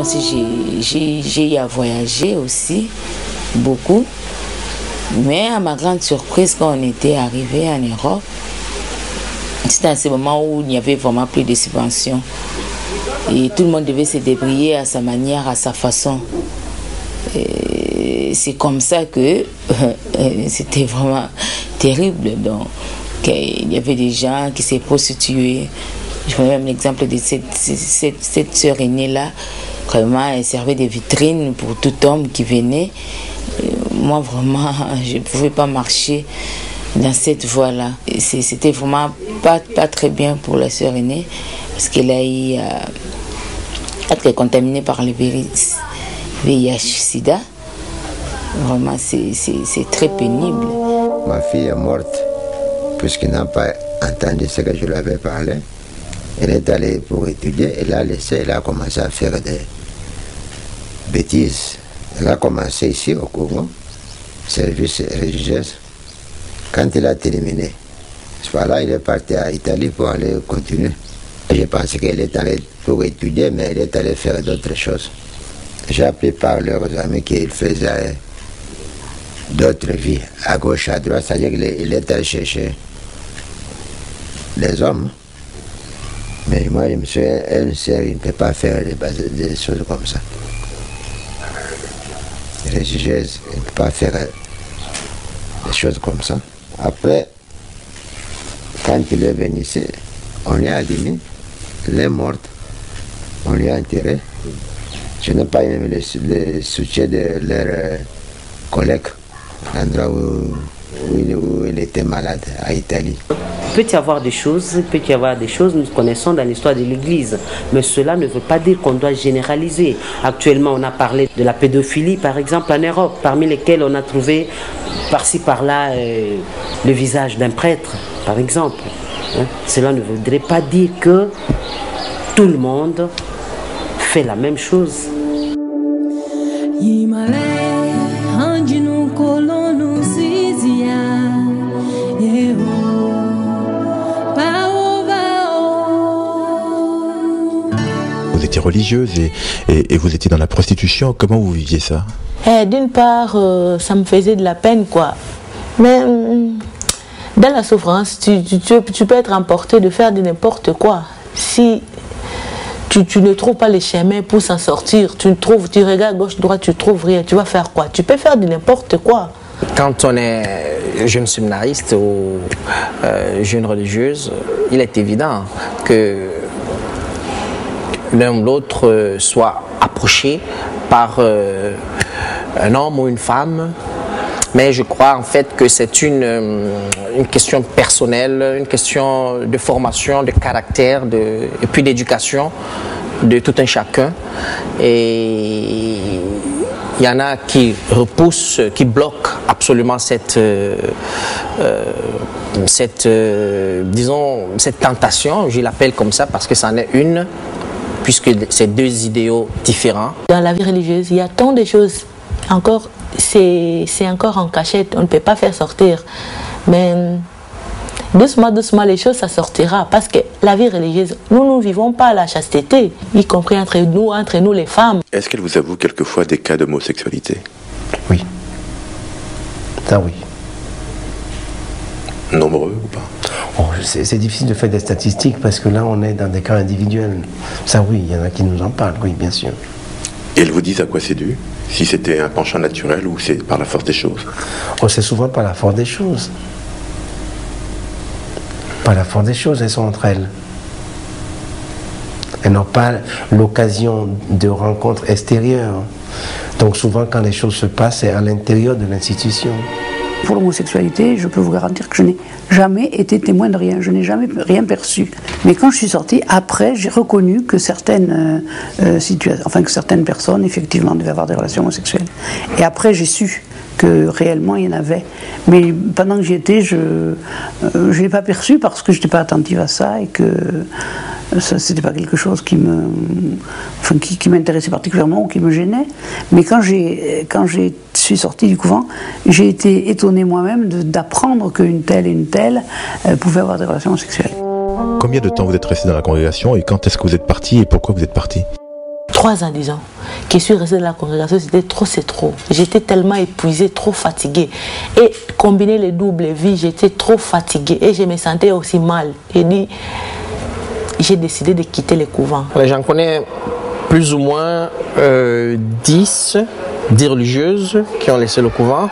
moi aussi, j'ai eu à voyager aussi, beaucoup. Mais à ma grande surprise, quand on était arrivé en Europe, c'était à ce moment où il n'y avait vraiment plus de subventions. Et tout le monde devait se débrouiller à sa manière, à sa façon. Et c'est comme ça que c'était vraiment terrible. Donc, il y avait des gens qui s'est prostitués. Je prends même l'exemple de cette sœur aînée-là. Vraiment, elle servait de vitrine pour tout homme qui venait. Moi, vraiment, je ne pouvais pas marcher dans cette voie-là. C'était vraiment pas très bien pour la sœur aînée, parce qu'elle a eu être contaminée par le VIH-Sida. Vraiment, c'est très pénible. Ma fille est morte, puisqu'elle n'a pas entendu ce que je lui avais parlé. Elle est allée pour étudier, elle a laissé, elle a commencé à faire des bêtises. Elle a commencé ici au Congo, service religieux. Quand il a terminé, là, il est parti à Italie pour aller continuer. Je pensais qu'elle est allée pour étudier, mais elle est allée faire d'autres choses. J'ai appris par leurs amis qu'il faisait d'autres vies, à gauche, à droite, c'est-à-dire qu'il est allé chercher les hommes. Mais moi, je me suis dit, une sœur, il ne peut pas faire des choses comme ça. Religieuse, il ne peut pas faire des choses comme ça. Après, quand il est venu ici, on lui a admis, elle est morte, on lui a enterré. Je n'ai pas eu le soutien de leurs collègues, l'endroit où il était malade, à Italie. Il peut y avoir des choses, nous connaissons dans l'histoire de l'Église, mais cela ne veut pas dire qu'on doit généraliser. Actuellement, on a parlé de la pédophilie, par exemple, en Europe, parmi lesquelles on a trouvé par-ci, par-là, le visage d'un prêtre, par exemple. Cela ne voudrait pas dire que tout le monde fait la même chose. Vous étiez religieuse et vous étiez dans la prostitution. Comment vous viviez ça? D'une part, ça me faisait de la peine, quoi. Mais dans la souffrance, tu peux être emporté de faire de n'importe quoi. Si tu ne trouves pas les chemins pour s'en sortir, tu regardes gauche, droite, tu trouves rien, tu vas faire quoi? Tu peux faire de n'importe quoi. Quand on est jeune séminariste ou jeune religieuse, il est évident que l'un ou l'autre soit approché par un homme ou une femme. Mais je crois en fait que c'est une question personnelle, une question de formation, de caractère et puis d'éducation de tout un chacun. Et il y en a qui repoussent, qui bloquent absolument cette tentation, je l'appelle comme ça parce que c'en est une, puisque c'est deux idéaux différents. Dans la vie religieuse, il y a tant de choses encore. C'est encore en cachette, on ne peut pas faire sortir. Mais doucement, les choses, ça sortira. Parce que la vie religieuse, nous ne vivons pas la chasteté, y compris entre nous les femmes. Est-ce qu'elle vous avoue quelquefois des cas d'homosexualité? Oui. Ça, oui. Nombreux ou pas? C'est difficile de faire des statistiques parce que là, on est dans des cas individuels. Ça, oui, il y en a qui nous en parlent, oui, bien sûr. Et elles vous disent à quoi c'est dû? Si c'était un penchant naturel ou c'est par la force des choses? C'est souvent par la force des choses. Par la force des choses, elles sont entre elles. Elles n'ont pas l'occasion de rencontres extérieures. Donc souvent, quand les choses se passent, c'est à l'intérieur de l'institution. Pour l'homosexualité, je peux vous garantir que je n'ai jamais été témoin de rien, je n'ai jamais rien perçu. Mais quand je suis sortie, après, j'ai reconnu que certaines que certaines personnes, effectivement, devaient avoir des relations homosexuelles. Et après, j'ai su que réellement, il y en avait. Mais pendant que j'y étais, je ne l'ai pas perçu parce que je n'étais pas attentive à ça et que ce n'était pas quelque chose qui m'intéressait particulièrement ou qui me gênait. Mais quand je suis sortie du couvent, j'ai été étonnée moi-même d'apprendre qu'une telle et une telle pouvaient avoir des relations sexuelles. Combien de temps vous êtes resté dans la congrégation et quand est-ce que vous êtes parti et pourquoi vous êtes parti? 3 ans, disons, que je suis restée dans la congrégation, c'était trop, c'est trop. J'étais tellement épuisée, trop fatiguée. Et combiner les doubles vies, j'étais trop fatiguée et je me sentais aussi mal. J'ai décidé de quitter le couvent. J'en connais plus ou moins 10 religieuses qui ont laissé le couvent.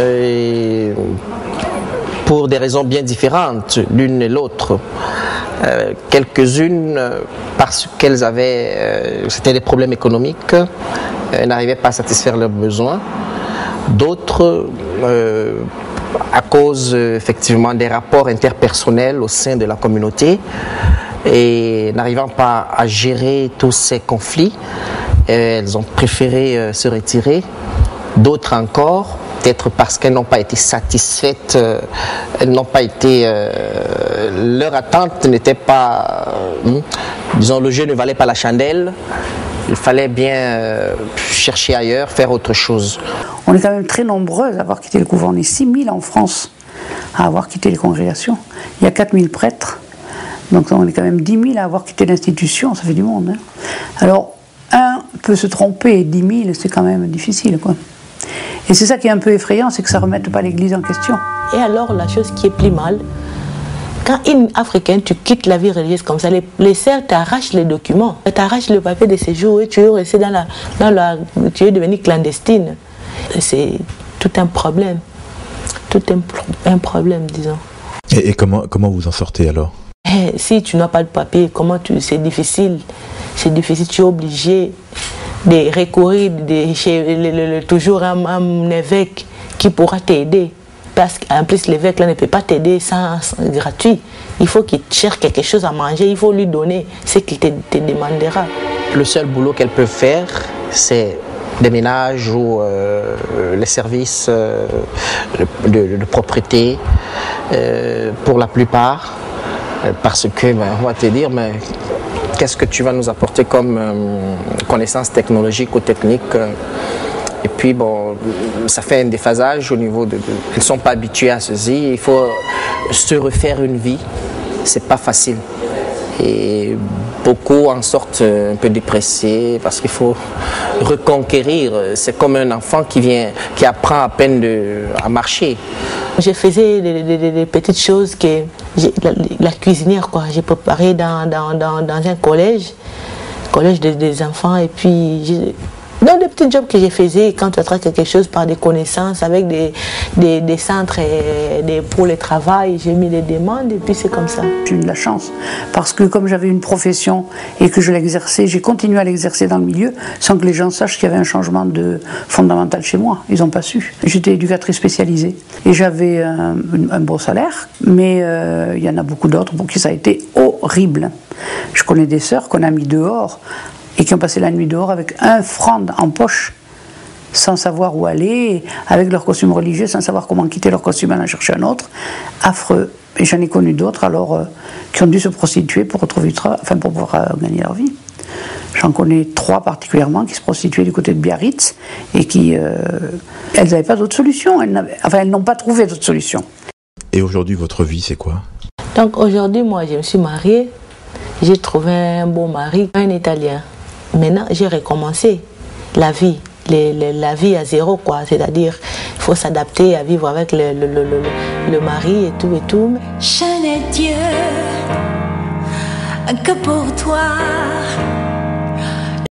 Et pour des raisons bien différentes l'une et l'autre. Quelques-unes parce qu'elles avaient c'était des problèmes économiques, elles n'arrivaient pas à satisfaire leurs besoins. D'autres à cause effectivement des rapports interpersonnels au sein de la communauté et n'arrivant pas à gérer tous ces conflits, elles ont préféré se retirer. D'autres encore, peut-être parce qu'elles n'ont pas été satisfaites, elles n'ont pas été, leur attente n'était pas, disons, le jeu ne valait pas la chandelle, il fallait bien chercher ailleurs, faire autre chose. On est quand même très nombreux à avoir quitté le couvent, on est 6000 en France à avoir quitté les congrégations, il y a 4000 prêtres, donc on est quand même 10 000 à avoir quitté l'institution, ça fait du monde. Hein. Alors, un peut se tromper, 10 000 c'est quand même difficile, quoi. Et c'est ça qui est un peu effrayant, c'est que ça ne remette pas l'Église en question. Et alors, la chose qui est plus mal, quand une Africaine, tu quittes la vie religieuse comme ça, les sœurs t'arrachent les documents, t'arrachent le papier de séjour et tu es resté tu es devenu clandestine. C'est tout un problème. Tout un problème, disons. Et comment vous en sortez alors? Si tu n'as pas de papier, c'est difficile. C'est difficile, tu es obligé de recourir chez toujours un évêque qui pourra t'aider. Parce qu'en plus, l'évêque là ne peut pas t'aider sans gratuit. Il faut qu'il cherche quelque chose à manger, il faut lui donner ce qu'il te demandera. Le seul boulot qu'elles peuvent faire, c'est des ménages ou les services de propreté, pour la plupart. Parce que, on va te dire, mais qu'est-ce que tu vas nous apporter comme connaissances technologiques ou techniques? Et puis, bon, ça fait un déphasage au niveau de... Ils ne sont pas habitués à ceci. Il faut se refaire une vie. C'est pas facile. Et beaucoup en sortent un peu dépressés parce qu'il faut reconquérir. C'est comme un enfant qui apprend à peine à marcher. Je faisais des petites choses que la cuisinière, quoi. J'ai préparé dans un collège des enfants, et puis dans des petits jobs que je faisais quand tu attrapes quelque chose par des connaissances avec des centres pour le travail, j'ai mis des demandes et puis c'est comme ça. J'ai eu de la chance parce que comme j'avais une profession et que je l'exerçais, j'ai continué à l'exercer dans le milieu sans que les gens sachent qu'il y avait un changement fondamental chez moi. Ils n'ont pas su. J'étais éducatrice spécialisée et j'avais un beau salaire, mais il y en a beaucoup d'autres pour qui ça a été horrible. Je connais des sœurs qu'on a mis dehors et qui ont passé la nuit dehors avec 1 franc en poche, sans savoir où aller, avec leur costume religieux, sans savoir comment quitter leur costume et en chercher un autre. Affreux. Et j'en ai connu d'autres alors qui ont dû se prostituer pour retrouver du travail, pour pouvoir gagner leur vie. J'en connais 3 particulièrement qui se prostituaient du côté de Biarritz et qui, elles n'avaient pas d'autre solution. Elles n'ont pas trouvé d'autre solution. Et aujourd'hui, votre vie, c'est quoi? Donc aujourd'hui, moi, je me suis mariée. J'ai trouvé un beau mari, un Italien. Maintenant, j'ai recommencé la vie, la vie à zéro, quoi. C'est-à-dire, il faut s'adapter à vivre avec le mari et tout. Je n'ai Dieu que pour toi.